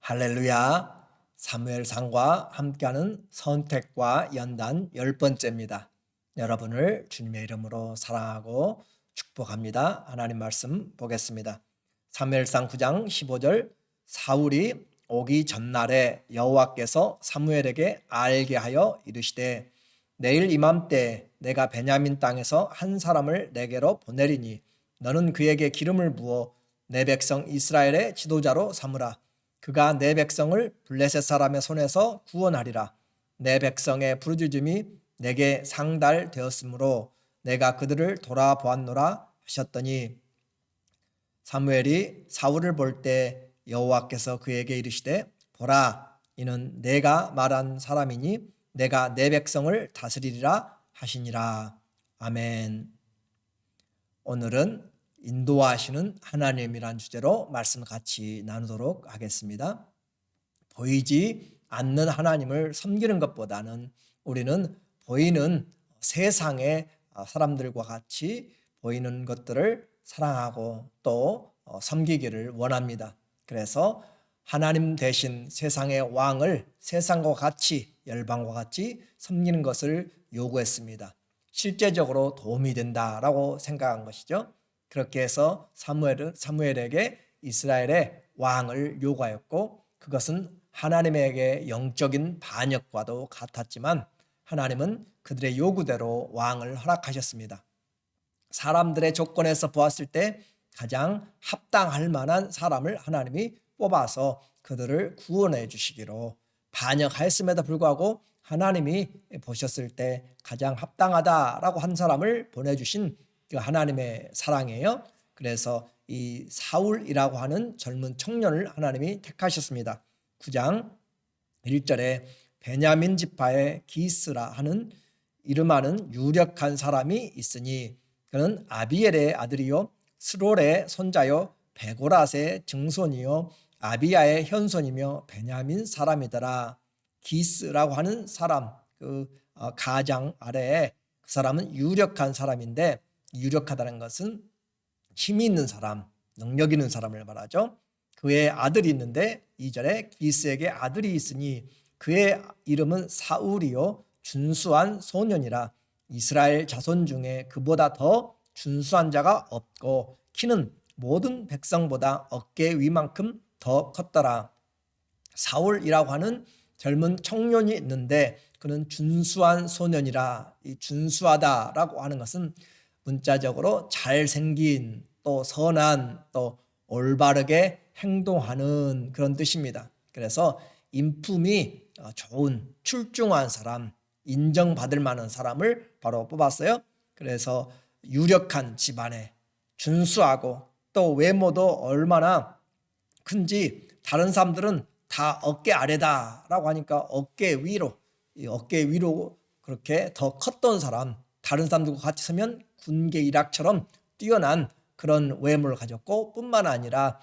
할렐루야. 사무엘상과 함께하는 선택과 연단 10번째입니다. 여러분을 주님의 이름으로 사랑하고 축복합니다. 하나님 말씀 보겠습니다. 사무엘상 9장 15절 사울이 오기 전날에 여호와께서 사무엘에게 알게 하여 이르시되 내일 이맘때 내가 베냐민 땅에서 한 사람을 내게로 보내리니 너는 그에게 기름을 부어 내 백성 이스라엘의 지도자로 삼으라. 그가 내 백성을 블레셋 사람의 손에서 구원하리라. 내 백성의 부르짖음이 내게 상달되었으므로 내가 그들을 돌아보았노라 하셨더니 사무엘이 사울을 볼 때 여호와께서 그에게 이르시되 보라 이는 내가 말한 사람이니 내가 내 백성을 다스리리라 하시니라. 아멘. 오늘은 인도하시는 하나님이란 주제로 말씀을 같이 나누도록 하겠습니다. 보이지 않는 하나님을 섬기는 것보다는 우리는 보이는 세상의 사람들과 같이 보이는 것들을 사랑하고 또 섬기기를 원합니다. 그래서 하나님 대신 세상의 왕을 세상과 같이 열방과 같이 섬기는 것을 요구했습니다. 실제적으로 도움이 된다라고 생각한 것이죠. 그렇게 해서 사무엘에게 이스라엘의 왕을 요구하였고 그것은 하나님에게 영적인 반역과도 같았지만 하나님은 그들의 요구대로 왕을 허락하셨습니다. 사람들의 조건에서 보았을 때 가장 합당할 만한 사람을 하나님이 뽑아서 그들을 구원해 주시기로 반역하였음에도 불구하고 하나님이 보셨을 때 가장 합당하다라고 한 사람을 보내주신 그 하나님의 사랑이에요. 그래서 이 사울이라고 하는 젊은 청년을 하나님이 택하셨습니다. 9장 1절에 베냐민 지파의 기스라 하는 이름하는 유력한 사람이 있으니 그는 아비엘의 아들이요 스롤의 손자요 베고랏의 증손이요 아비야의 현손이며 베냐민 사람이더라. 기스라고 하는 사람, 그 가장 아래에 그 사람은 유력한 사람인데 유력하다는 것은 힘이 있는 사람, 능력 있는 사람을 말하죠. 그의 아들이 있는데 2절에 기스에게 아들이 있으니 그의 이름은 사울이요 준수한 소년이라. 이스라엘 자손 중에 그보다 더 준수한 자가 없고 키는 모든 백성보다 어깨 위만큼 더 컸더라. 사울이라고 하는 젊은 청년이 있는데 그는 준수한 소년이라. 이 준수하다라고 하는 것은 문자적으로 잘생긴 또 선한 또 올바르게 행동하는 그런 뜻입니다. 그래서 인품이 좋은 출중한 사람, 인정받을 만한 사람을 바로 뽑았어요. 그래서 유력한 집안에 준수하고 또 외모도 얼마나 큰지 다른 사람들은 다 어깨 아래다라고 하니까 어깨 위로, 어깨 위로 그렇게 더 컸던 사람, 다른 사람들과 같이 서면 군계 일학처럼 뛰어난 그런 외모를 가졌고 뿐만 아니라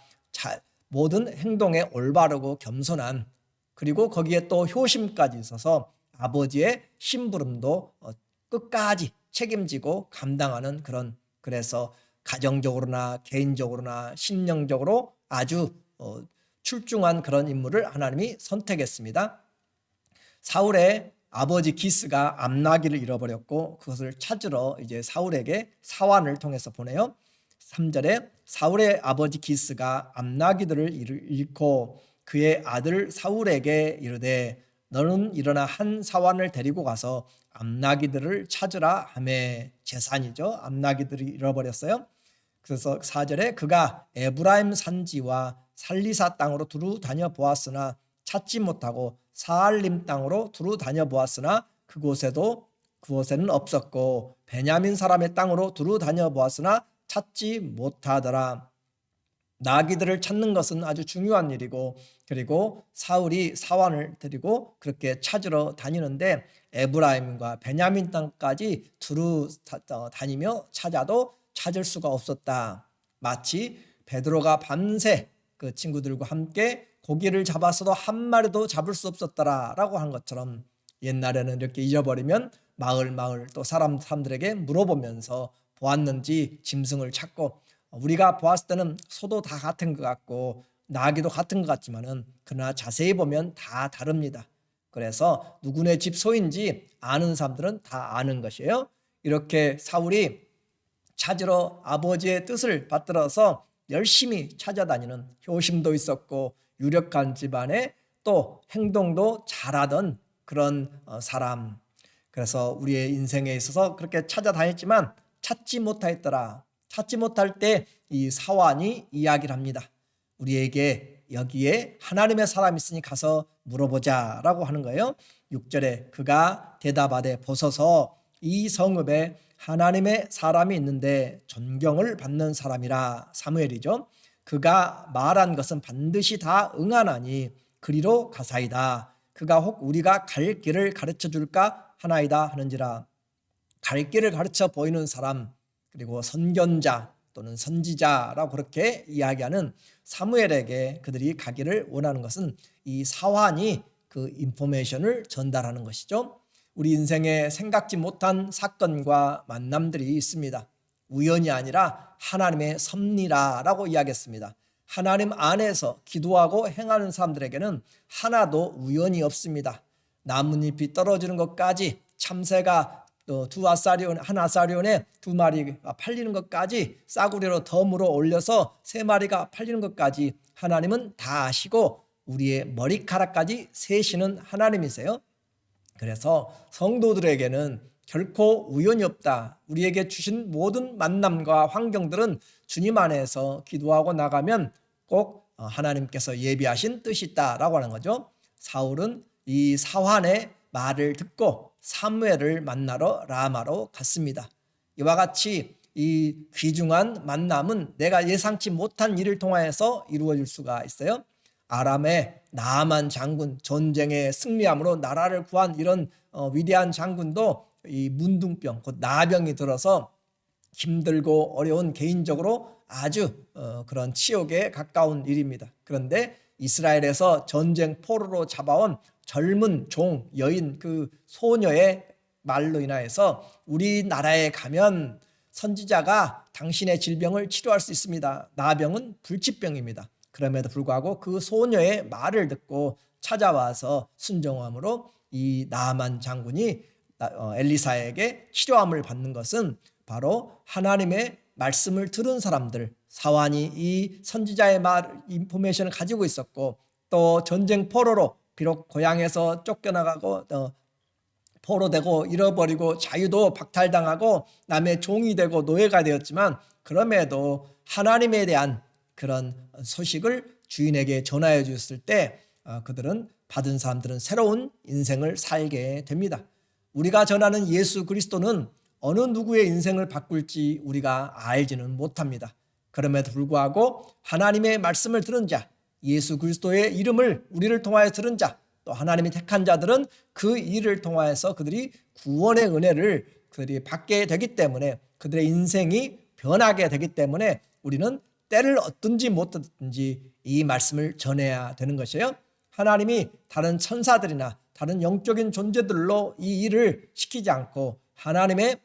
모든 행동에 올바르고 겸손한, 그리고 거기에 또 효심까지 있어서 아버지의 심부름도 끝까지 책임지고 감당하는 그런, 그래서 가정적으로나 개인적으로나 심령적으로 아주 출중한 그런 인물을 하나님이 선택했습니다. 사울의 아버지 기스가 암나기를 잃어버렸고 그것을 찾으러 이제 사울에게 사환을 통해서 보내요. 3절에 사울의 아버지 기스가 암나기들을 잃고 그의 아들 사울에게 이르되 너는 일어나 한 사환을 데리고 가서 암나기들을 찾으라 하매, 재산이죠. 암나기들이 잃어버렸어요. 그래서 4절에 그가 에브라임 산지와 살리사 땅으로 두루 다녀보았으나 찾지 못하고 사알림 땅으로 두루 다녀보았으나 그곳에는 없었고 베냐민 사람의 땅으로 두루 다녀보았으나 찾지 못하더라. 나귀들을 찾는 것은 아주 중요한 일이고, 그리고 사울이 사환을 데리고 그렇게 찾으러 다니는데 에브라임과 베냐민 땅까지 두루 다니며 찾아도 찾을 수가 없었다. 마치 베드로가 밤새 그 친구들과 함께 고기를 잡았어도 한 마리도 잡을 수 없었더라라고 한 것처럼 옛날에는 이렇게 잊어버리면 마을 또 사람들에게 물어보면서 보았는지 짐승을 찾고, 우리가 보았을 때는 소도 다 같은 것 같고 나기도 같은 것 같지만은 그러나 자세히 보면 다 다릅니다. 그래서 누구네 집 소인지 아는 사람들은 다 아는 것이에요. 이렇게 사울이 찾으러 아버지의 뜻을 받들어서 열심히 찾아다니는 효심도 있었고 유력한 집안에 또 행동도 잘하던 그런 사람. 그래서 우리의 인생에 있어서 그렇게 찾아다녔지만 찾지 못하였더라. 찾지 못할 때 이 사환이 이야기를 합니다. 우리에게 여기에 하나님의 사람이 있으니 가서 물어보자 라고 하는 거예요. 6절에 그가 대답하되 보소서 이 성읍에 하나님의 사람이 있는데 존경을 받는 사람이라. 사무엘이죠. 그가 말한 것은 반드시 다 응하나니 그리로 가사이다. 그가 혹 우리가 갈 길을 가르쳐 줄까 하나이다 하는지라. 갈 길을 가르쳐 보이는 사람, 그리고 선견자 또는 선지자라고 그렇게 이야기하는 사무엘에게 그들이 가기를 원하는 것은 이 사환이 그 인포메이션을 전달하는 것이죠. 우리 인생에 생각지 못한 사건과 만남들이 있습니다. 우연이 아니라 하나님의 섭리라라고 이야기했습니다. 하나님 안에서 기도하고 행하는 사람들에게는 하나도 우연이 없습니다. 나뭇잎이 떨어지는 것까지, 참새가 한 아사리온에 2마리가 팔리는 것까지, 싸구려로 덤으로 올려서 3마리가 팔리는 것까지 하나님은 다 아시고 우리의 머리카락까지 세시는 하나님이세요. 그래서 성도들에게는 결코 우연이 없다. 우리에게 주신 모든 만남과 환경들은 주님 안에서 기도하고 나가면 꼭 하나님께서 예비하신 뜻이 있다라고 하는 거죠. 사울은 이 사환의 말을 듣고 사무엘을 만나러 라마로 갔습니다. 이와 같이 이 귀중한 만남은 내가 예상치 못한 일을 통하여서 이루어질 수가 있어요. 아람의 나아만 장군, 전쟁에 승리함으로 나라를 구한 이런 위대한 장군도 이 문둥병, 곧 나병이 들어서 힘들고 어려운, 개인적으로 아주 그런 치욕에 가까운 일입니다. 그런데 이스라엘에서 전쟁 포로로 잡아온 젊은 종, 여인, 그 소녀의 말로 인하여서 우리나라에 가면 선지자가 당신의 질병을 치료할 수 있습니다. 나병은 불치병입니다. 그럼에도 불구하고 그 소녀의 말을 듣고 찾아와서 순종함으로 이 나아만 장군이 엘리사에게 치료함을 받는 것은 바로 하나님의 말씀을 들은 사람들, 사환이 이 선지자의 말, 인포메이션을 가지고 있었고, 또 전쟁 포로로 비록 고향에서 쫓겨나가고 포로되고 잃어버리고 자유도 박탈당하고 남의 종이 되고 노예가 되었지만, 그럼에도 하나님에 대한 그런 소식을 주인에게 전하여 줬을 때 그들은 받은 사람들은 새로운 인생을 살게 됩니다. 우리가 전하는 예수 그리스도는 어느 누구의 인생을 바꿀지 우리가 알지는 못합니다. 그럼에도 불구하고 하나님의 말씀을 들은 자, 예수 그리스도의 이름을 우리를 통하여 들은 자, 또 하나님이 택한 자들은 그 일을 통하여서 그들이 구원의 은혜를 그들이 받게 되기 때문에, 그들의 인생이 변하게 되기 때문에 우리는 때를 얻든지 못 얻든지 이 말씀을 전해야 되는 것이에요. 하나님이 다른 천사들이나 다른 영적인 존재들로 이 일을 시키지 않고 하나님의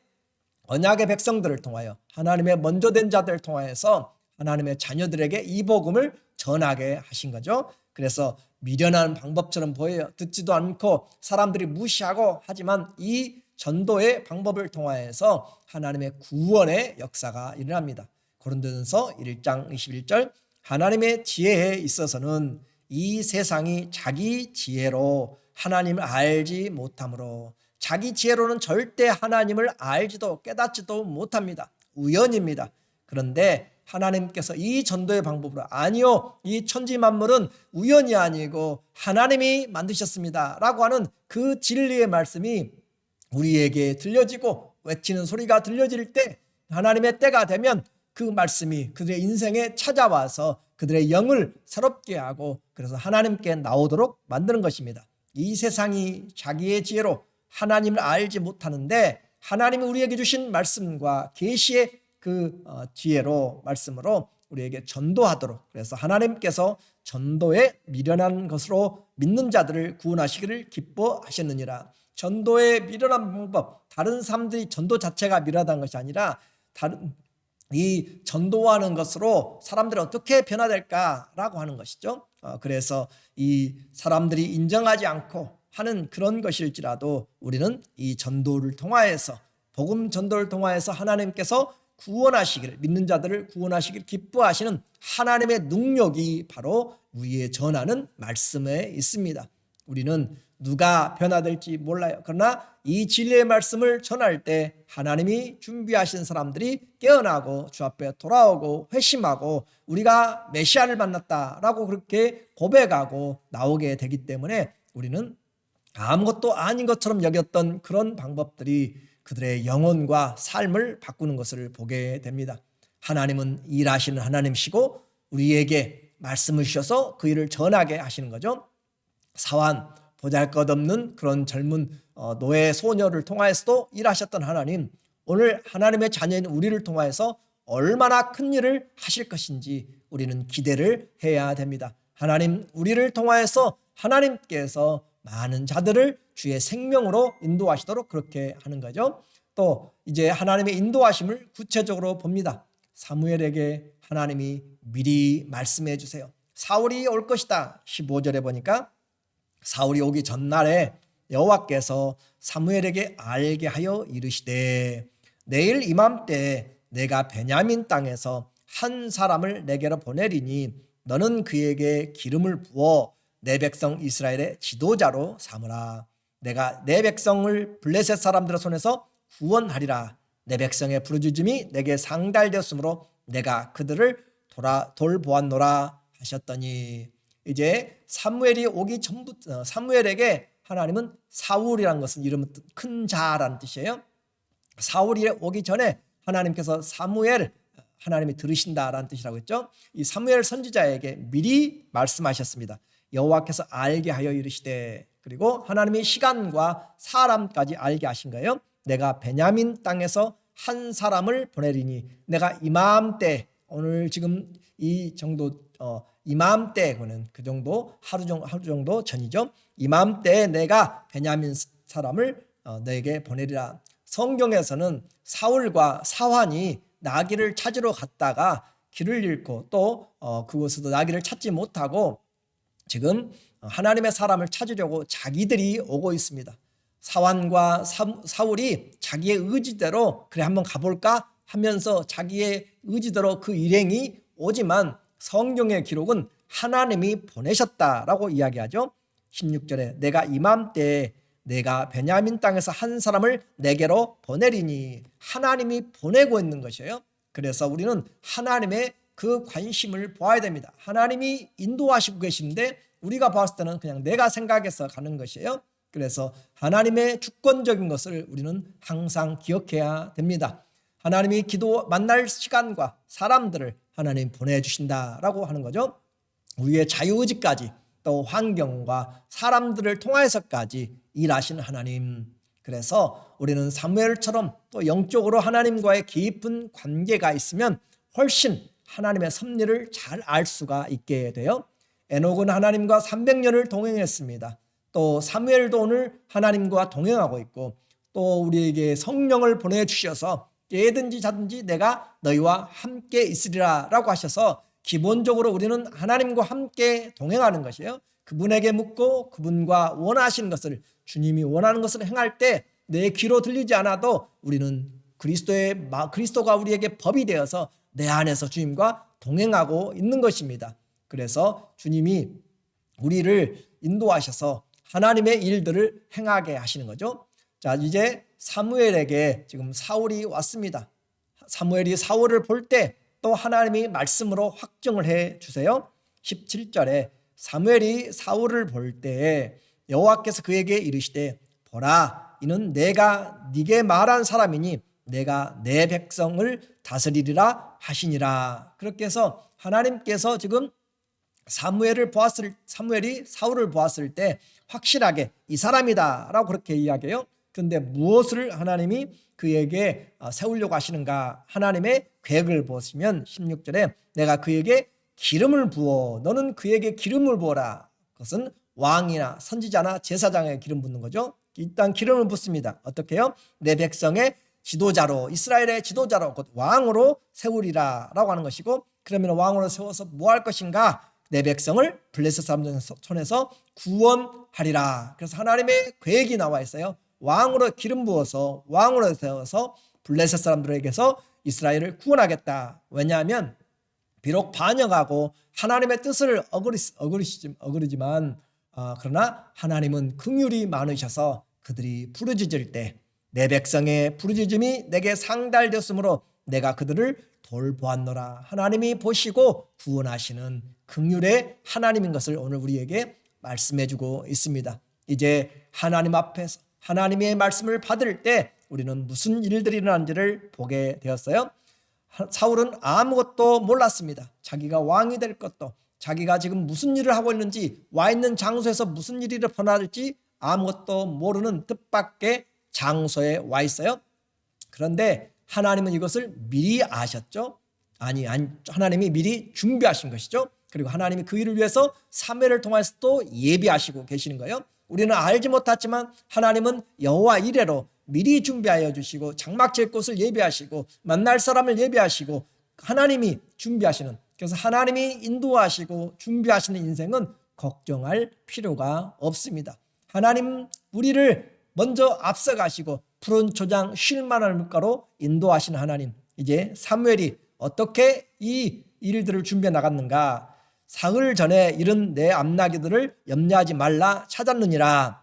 언약의 백성들을 통하여, 하나님의 먼저 된 자들을 통하여서 하나님의 자녀들에게 이 복음을 전하게 하신 거죠. 그래서 미련한 방법처럼 보여요. 듣지도 않고 사람들이 무시하고, 하지만 이 전도의 방법을 통하여서 하나님의 구원의 역사가 일어납니다. 고린도전서 1장 21절, 하나님의 지혜에 있어서는 이 세상이 자기 지혜로 하나님을 알지 못하므로, 자기 지혜로는 절대 하나님을 알지도 깨닫지도 못합니다. 우연입니다. 그런데 하나님께서 이 전도의 방법으로, 아니요, 이 천지 만물은 우연이 아니고 하나님이 만드셨습니다 라고 하는 그 진리의 말씀이 우리에게 들려지고 외치는 소리가 들려질 때, 하나님의 때가 되면 그 말씀이 그들의 인생에 찾아와서 그들의 영을 새롭게 하고, 그래서 하나님께 나오도록 만드는 것입니다. 이 세상이 자기의 지혜로 하나님을 알지 못하는데, 하나님이 우리에게 주신 말씀과 계시의 그 지혜로, 말씀으로 우리에게 전도하도록, 그래서 하나님께서 전도에 미련한 것으로 믿는 자들을 구원하시기를 기뻐하셨느니라. 전도의 미련한 방법, 다른 사람들이 전도 자체가 미련한 것이 아니라 이 전도하는 것으로 사람들이 어떻게 변화될까라고 하는 것이죠. 그래서 이 사람들이 인정하지 않고 하는 그런 것일지라도 우리는 이 전도를 통하여서, 복음 전도를 통하여서 하나님께서 구원하시기를, 믿는 자들을 구원하시기를 기뻐하시는 하나님의 능력이 바로 우리의 전하는 말씀에 있습니다. 우리는 누가 변화될지 몰라요. 그러나 이 진리의 말씀을 전할 때 하나님이 준비하신 사람들이 깨어나고 주 앞에 돌아오고 회심하고 우리가 메시아를 만났다라고 그렇게 고백하고 나오게 되기 때문에 우리는 아무것도 아닌 것처럼 여겼던 그런 방법들이 그들의 영혼과 삶을 바꾸는 것을 보게 됩니다. 하나님은 일하시는 하나님이시고 우리에게 말씀을 주셔서 그 일을 전하게 하시는 거죠. 사환, 보잘것없는 그런 젊은 노예 소녀를 통하여서도 일하셨던 하나님, 오늘 하나님의 자녀인 우리를 통하여서 얼마나 큰 일을 하실 것인지 우리는 기대를 해야 됩니다. 하나님, 우리를 통하여서 하나님께서 많은 자들을 주의 생명으로 인도하시도록 그렇게 하는 거죠. 또 이제 하나님의 인도하심을 구체적으로 봅니다. 사무엘에게 하나님이 미리 말씀해 주세요. 사울이 올 것이다. 15절에 보니까 사울이 오기 전날에 여호와께서 사무엘에게 알게 하여 이르시되 내일 이맘때 내가 베냐민 땅에서 한 사람을 내게로 보내리니 너는 그에게 기름을 부어 내 백성 이스라엘의 지도자로 삼으라. 내가 내 백성을 블레셋 사람들의 손에서 구원하리라. 내 백성의 부르짖음이 내게 상달되었으므로 내가 그들을 돌보았노라 하셨더니, 이제 사무엘이 오기 전부터 사무엘에게 하나님은 사울이라는 것은 이름은 큰 자라는 뜻이에요. 사울이 오기 전에 하나님께서 사무엘, 하나님이 들으신다라는 뜻이라고 했죠. 이 사무엘 선지자에게 미리 말씀하셨습니다. 여호와께서 알게 하여 이르시되, 그리고 하나님이 시간과 사람까지 알게 하신 거예요. 내가 베냐민 땅에서 한 사람을 보내리니, 내가 이맘때, 오늘 지금 이 정도 이맘때는 그 정도 하루 정도 전이죠. 이맘때에 내가 베냐민 사람을 너에게 보내리라. 성경에서는 사울과 사환이 나귀를 찾으러 갔다가 길을 잃고 또 그곳에서 나귀를 찾지 못하고 지금 하나님의 사람을 찾으려고 자기들이 오고 있습니다. 사환과 사울이 자기의 의지대로 그래 한번 가볼까 하면서 자기의 의지대로 그 일행이 오지만 성경의 기록은 하나님이 보내셨다라고 이야기하죠. 16절에 내가 이맘때에 내가 베냐민 땅에서 한 사람을 내게로 보내리니, 하나님이 보내고 있는 것이에요. 그래서 우리는 하나님의 그 관심을 보아야 됩니다. 하나님이 인도하시고 계신데 우리가 봤을 때는 그냥 내가 생각해서 가는 것이에요. 그래서 하나님의 주권적인 것을 우리는 항상 기억해야 됩니다. 하나님이 만날 시간과 사람들을 하나님 보내주신다라고 하는 거죠. 우리의 자유의지까지 또 환경과 사람들을 통해서까지 일하시는 하나님. 그래서 우리는 사무엘처럼 또 영적으로 하나님과의 깊은 관계가 있으면 훨씬 하나님의 섭리를 잘 알 수가 있게 돼요. 에녹은 하나님과 300년을 동행했습니다. 또 사무엘도 오늘 하나님과 동행하고 있고, 또 우리에게 성령을 보내주셔서 깨든지 자든지 내가 너희와 함께 있으리라 라고 하셔서 기본적으로 우리는 하나님과 함께 동행하는 것이에요. 그분에게 묻고 그분과 원하시는 것을, 주님이 원하는 것을 행할 때 내 귀로 들리지 않아도 우리는 그리스도가 우리에게 법이 되어서 내 안에서 주님과 동행하고 있는 것입니다. 그래서 주님이 우리를 인도하셔서 하나님의 일들을 행하게 하시는 거죠. 자, 이제 사무엘에게 지금 사울이 왔습니다. 사무엘이 사울을 볼 때 또 하나님이 말씀으로 확정을 해 주세요. 17절에 사무엘이 사울을 볼 때에 여호와께서 그에게 이르시되 보라, 이는 내가 네게 말한 사람이니 내가 내 백성을 다스리리라 하시니라. 그렇게 해서 하나님께서 지금 사무엘이 사울을 보았을 때 확실하게 이 사람이다라고 그렇게 이야기해요. 그런데 무엇을 하나님이 그에게 세우려고 하시는가? 하나님의 계획을 보시면 16절에 내가 그에게 기름을 부어, 너는 그에게 기름을 부어라. 그것은 왕이나 선지자나 제사장에 기름 붓는 거죠. 일단 기름을 붓습니다. 어떻게 해요? 내 백성의 지도자로, 이스라엘의 지도자로 곧 왕으로 세우리라 라고 하는 것이고, 그러면 왕으로 세워서 뭐 할 것인가? 내 백성을 블레셋 사람들 손에서 구원하리라. 그래서 하나님의 계획이 나와 있어요. 왕으로 기름 부어서 왕으로 세워서 블레셋 사람들에게서 이스라엘을 구원하겠다. 왜냐하면 비록 반역하고 하나님의 뜻을 어그리지만 그러나 하나님은 긍휼이 많으셔서 그들이 부르짖을 때 내 백성의 부르짖음이 내게 상달되었으므로 내가 그들을 돌보았노라. 하나님이 보시고 구원하시는 긍휼의 하나님인 것을 오늘 우리에게 말씀해 주고 있습니다. 이제 하나님 앞에서 하나님의 말씀을 받을 때 우리는 무슨 일들이 일어난지를 보게 되었어요. 사울은 아무것도 몰랐습니다. 자기가 왕이 될 것도, 자기가 지금 무슨 일을 하고 있는지, 와 있는 장소에서 무슨 일이 일어날지 아무것도 모르는 뜻밖의 장소에 와 있어요. 그런데 하나님은 이것을 미리 아셨죠? 아니, 하나님이 미리 준비하신 것이죠. 그리고 하나님이 그 일을 위해서 사무엘을 통해서 또 예비하시고 계시는 거예요. 우리는 알지 못했지만 하나님은 여호와 이레로 미리 준비하여 주시고 장막 칠 곳을 예비하시고 만날 사람을 예비하시고 하나님이 준비하시는, 그래서 하나님이 인도하시고 준비하시는 인생은 걱정할 필요가 없습니다. 하나님 우리를 먼저 앞서가시고 푸른 초장 쉴 만한 물가로 인도하시는 하나님, 이제 사무엘이 어떻게 이 일들을 준비해 나갔는가? 사흘 전에 이른 내 암나기들을 염려하지 말라 찾았느니라.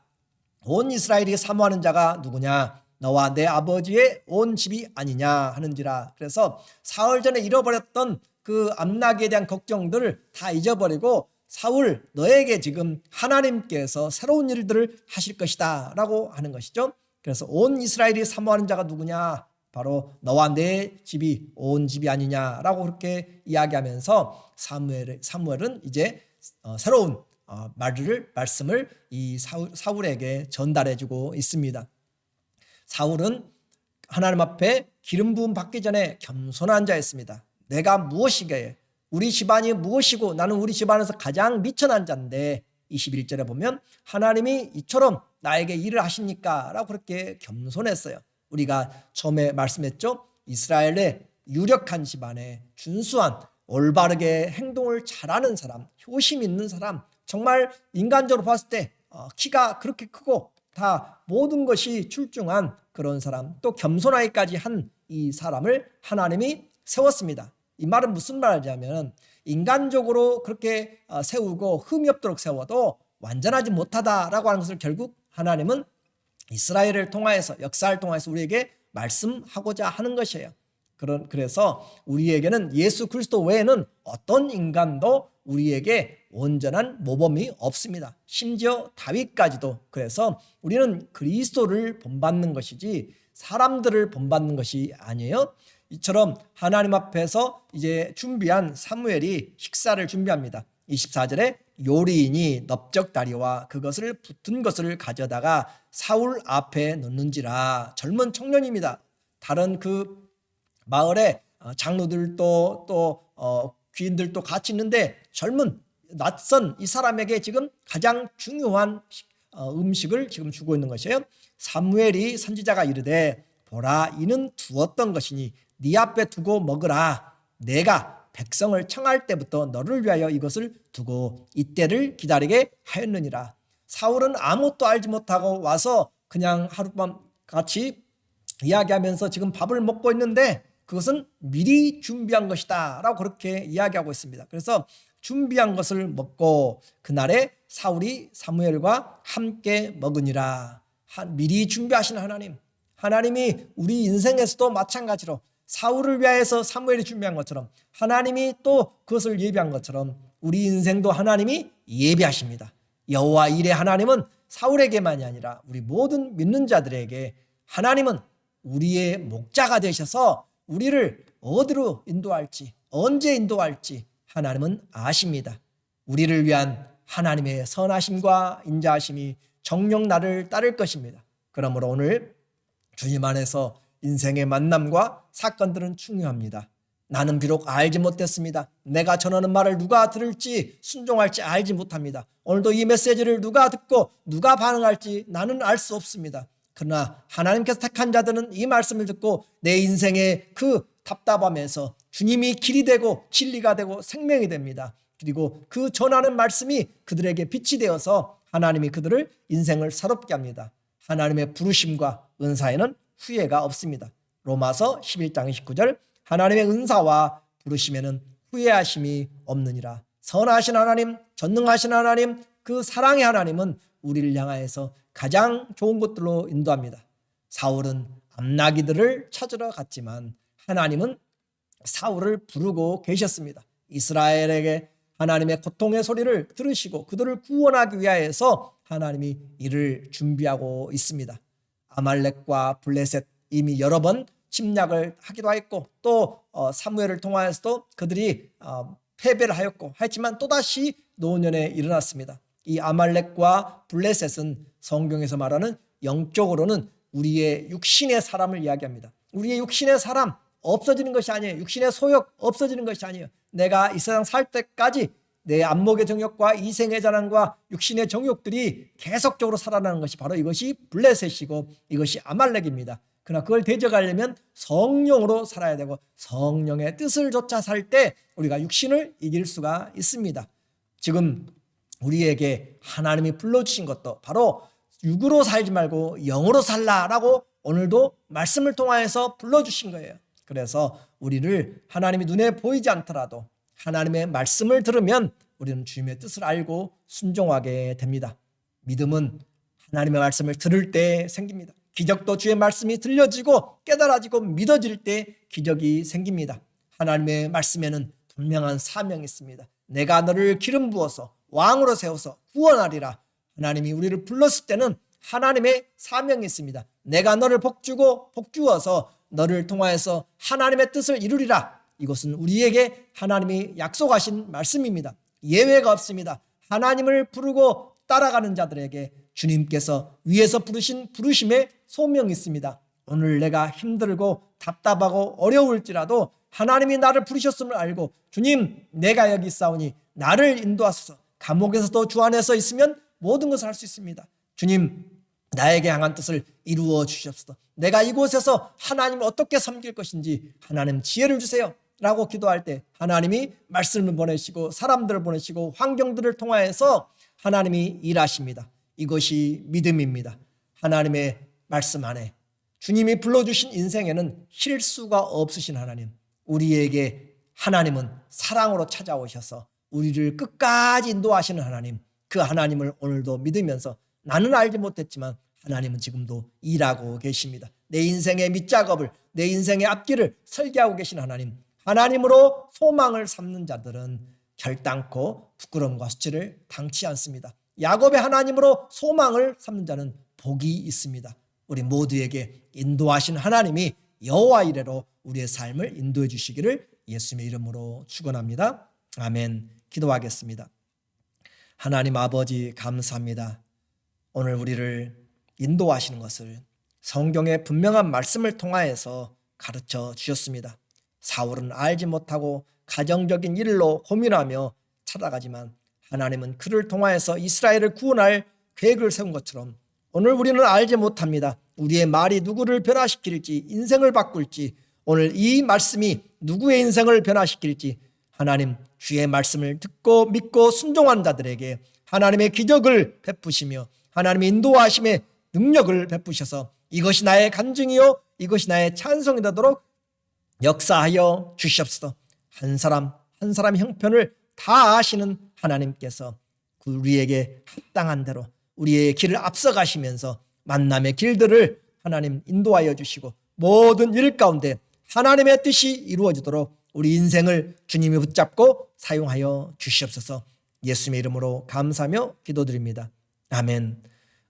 온 이스라엘이 사모하는 자가 누구냐? 너와 내 아버지의 온 집이 아니냐 하는지라. 그래서 사흘 전에 잃어버렸던 그 암나기에 대한 걱정들을 다 잊어버리고 사울, 너에게 지금 하나님께서 새로운 일들을 하실 것이다 라고 하는 것이죠. 그래서 온 이스라엘이 사모하는 자가 누구냐? 바로 너와 내 집이 온 집이 아니냐라고 그렇게 이야기하면서 사무엘은 이제 새로운 말씀을 이 사울에게 전달해주고 있습니다. 사울은 하나님 앞에 기름 부음 받기 전에 겸손한 자였습니다. 내가 무엇이게, 우리 집안이 무엇이고 나는 우리 집안에서 가장 미천한 자인데, 21절에 보면 하나님이 이처럼 나에게 일을 하십니까? 라고 그렇게 겸손했어요. 우리가 처음에 말씀했죠. 이스라엘의 유력한 집안에 준수한 올바르게 행동을 잘하는 사람, 효심 있는 사람, 정말 인간적으로 봤을 때 키가 그렇게 크고 다 모든 것이 출중한 그런 사람, 또 겸손하기까지 한 이 사람을 하나님이 세웠습니다. 이 말은 무슨 말이냐면 인간적으로 그렇게 세우고 흠이 없도록 세워도 완전하지 못하다라고 하는 것을 결국 하나님은 이스라엘을 통하여서, 역사를 통해서 우리에게 말씀하고자 하는 것이에요. 그래서 우리에게는 예수 그리스도 외에는 어떤 인간도 우리에게 온전한 모범이 없습니다. 심지어 다윗까지도. 그래서 우리는 그리스도를 본받는 것이지 사람들을 본받는 것이 아니에요. 이처럼 하나님 앞에서 이제 준비한 사무엘이 식사를 준비합니다. 24절에 요리인이 넓적다리와 그것을 붙은 것을 가져다가 사울 앞에 놓는지라. 젊은 청년입니다. 다른 그 마을에 장로들도 또 귀인들도 같이 있는데 젊은 낯선 이 사람에게 지금 가장 중요한 음식을 지금 주고 있는 것이에요. 사무엘이 선지자가 이르되 보라, 이는 두었던 것이니 네 앞에 두고 먹으라. 내가 백성을 청할 때부터 너를 위하여 이것을 두고 이때를 기다리게 하였느니라. 사울은 아무것도 알지 못하고 와서 그냥 하룻밤 같이 이야기하면서 지금 밥을 먹고 있는데 그것은 미리 준비한 것이다 라고 그렇게 이야기하고 있습니다. 그래서 준비한 것을 먹고 그날에 사울이 사무엘과 함께 먹으니라. 미리 준비하신 하나님, 하나님이 우리 인생에서도 마찬가지로 사울을 위하여서 사무엘이 준비한 것처럼 하나님이 또 그것을 예비한 것처럼 우리 인생도 하나님이 예비하십니다. 여호와 이레 하나님은 사울에게만이 아니라 우리 모든 믿는 자들에게 하나님은 우리의 목자가 되셔서 우리를 어디로 인도할지, 언제 인도할지 하나님은 아십니다. 우리를 위한 하나님의 선하심과 인자하심이 정녕 나를 따를 것입니다. 그러므로 오늘 주님 안에서 인생의 만남과 사건들은 중요합니다. 나는 비록 알지 못했습니다. 내가 전하는 말을 누가 들을지 순종할지 알지 못합니다. 오늘도 이 메시지를 누가 듣고 누가 반응할지 나는 알 수 없습니다. 그러나 하나님께서 택한 자들은 이 말씀을 듣고 내 인생의 그 답답함에서 주님이 길이 되고 진리가 되고 생명이 됩니다. 그리고 그 전하는 말씀이 그들에게 빛이 되어서 하나님이 그들을 인생을 새롭게 합니다. 하나님의 부르심과 은사에는 후회가 없습니다. 로마서 11장 19절 하나님의 은사와 부르심에는 후회하심이 없느니라. 선하신 하나님, 전능하신 하나님, 그 사랑의 하나님은 우리를 향하여서 가장 좋은 곳들로 인도합니다. 사울은 암나기들을 찾으러 갔지만 하나님은 사울을 부르고 계셨습니다. 이스라엘에게 하나님의 고통의 소리를 들으시고 그들을 구원하기 위하여서 하나님이 이를 준비하고 있습니다. 아말렉과 블레셋 이미 여러 번 침략을 하기도 했고 또 사무엘을 통하여서도 그들이 패배를 하였고 하였지만 또다시 노년에 일어났습니다. 이 아말렉과 블레셋은 성경에서 말하는 영적으로는 우리의 육신의 사람을 이야기합니다. 우리의 육신의 사람 없어지는 것이 아니에요. 육신의 소욕 없어지는 것이 아니에요. 내가 이 세상 살 때까지 내 안목의 정욕과 이생의 자랑과 육신의 정욕들이 계속적으로 살아나는 것이 바로 이것이 블레셋이고 이것이 아말렉입니다. 그러나 그걸 대적하려면 성령으로 살아야 되고 성령의 뜻을 좇아 살 때 우리가 육신을 이길 수가 있습니다. 지금 우리에게 하나님이 불러주신 것도 바로 육으로 살지 말고 영으로 살라라고 오늘도 말씀을 통하여서 불러주신 거예요. 그래서 우리를 하나님이 눈에 보이지 않더라도 하나님의 말씀을 들으면 우리는 주님의 뜻을 알고 순종하게 됩니다. 믿음은 하나님의 말씀을 들을 때 생깁니다. 기적도 주의 말씀이 들려지고 깨달아지고 믿어질 때 기적이 생깁니다. 하나님의 말씀에는 분명한 사명이 있습니다. 내가 너를 기름 부어서 왕으로 세워서 구원하리라. 하나님이 우리를 불렀을 때는 하나님의 사명이 있습니다. 내가 너를 복주고 복주어서 너를 통하여서 하나님의 뜻을 이루리라. 이것은 우리에게 하나님이 약속하신 말씀입니다. 예외가 없습니다. 하나님을 부르고 따라가는 자들에게 주님께서 위에서 부르신 부르심의 소명이 있습니다. 오늘 내가 힘들고 답답하고 어려울지라도 하나님이 나를 부르셨음을 알고 주님 내가 여기 있사오니 나를 인도하소서. 감옥에서도 주 안에서 있으면 모든 것을 할 수 있습니다. 주님 나에게 향한 뜻을 이루어 주시옵소서. 내가 이곳에서 하나님을 어떻게 섬길 것인지 하나님 지혜를 주세요 라고 기도할 때 하나님이 말씀을 보내시고 사람들을 보내시고 환경들을 통하여서 하나님이 일하십니다. 이것이 믿음입니다. 하나님의 말씀 안에 주님이 불러주신 인생에는 실수가 없으신 하나님, 우리에게 하나님은 사랑으로 찾아오셔서 우리를 끝까지 인도하시는 하나님, 그 하나님을 오늘도 믿으면서 나는 알지 못했지만 하나님은 지금도 일하고 계십니다. 내 인생의 밑작업을, 내 인생의 앞길을 설계하고 계신 하나님, 하나님으로 소망을 삼는 자들은 결단코 부끄러움과 수치를 당치 않습니다. 야곱의 하나님으로 소망을 삼는 자는 복이 있습니다. 우리 모두에게 인도하신 하나님이 여호와 이레로 우리의 삶을 인도해 주시기를 예수님의 이름으로 축원합니다. 아멘. 기도하겠습니다. 하나님 아버지 감사합니다. 오늘 우리를 인도하시는 것을 성경의 분명한 말씀을 통하여서 가르쳐 주셨습니다. 사울은 알지 못하고 가정적인 일로 고민하며 찾아가지만 하나님은 그를 통하여서 이스라엘을 구원할 계획을 세운 것처럼 오늘 우리는 알지 못합니다. 우리의 말이 누구를 변화시킬지, 인생을 바꿀지, 오늘 이 말씀이 누구의 인생을 변화시킬지 하나님 주의 말씀을 듣고 믿고 순종한 자들에게 하나님의 기적을 베푸시며 하나님의 인도하심의 능력을 베푸셔서 이것이 나의 간증이요 이것이 나의 찬송이 되도록 역사하여 주시옵소서. 한 사람 한 사람 형편을 다 아시는 하나님께서 우리에게 합당한 대로 우리의 길을 앞서가시면서 만남의 길들을 하나님 인도하여 주시고 모든 일 가운데 하나님의 뜻이 이루어지도록 우리 인생을 주님이 붙잡고 사용하여 주시옵소서. 예수님의 이름으로 감사하며 기도드립니다. 아멘.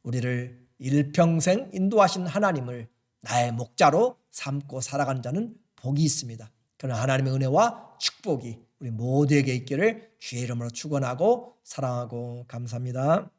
우리를 일평생 인도하신 하나님을 나의 목자로 삼고 살아가는 자는 복이 있습니다. 그러나 하나님의 은혜와 축복이 우리 모두에게 있기를 주의 이름으로 축원하고 사랑하고 감사합니다.